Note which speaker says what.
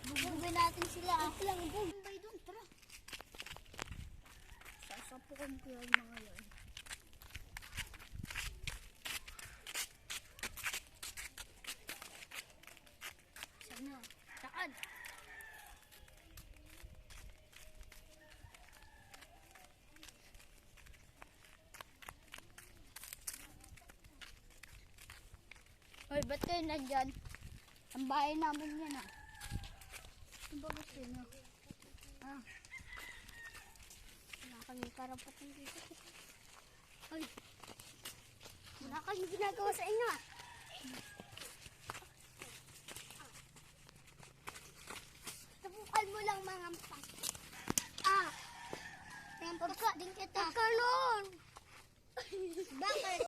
Speaker 1: Bubugin natin sila. Lang, bumbay doon, tara. Sasapukan ko yung mga yan. Sana, saan? Hoy, ba't kayo nandyan? Ang bahay namin yan ah. Ano ba gusto nyo? Ah. Wala kami karapatan dito. Hoy. Wala kami ginagawa sa inyo ah. Tapukan mo lang mga ampas. Ah. Rampas din kita. Teka nun. Bakit?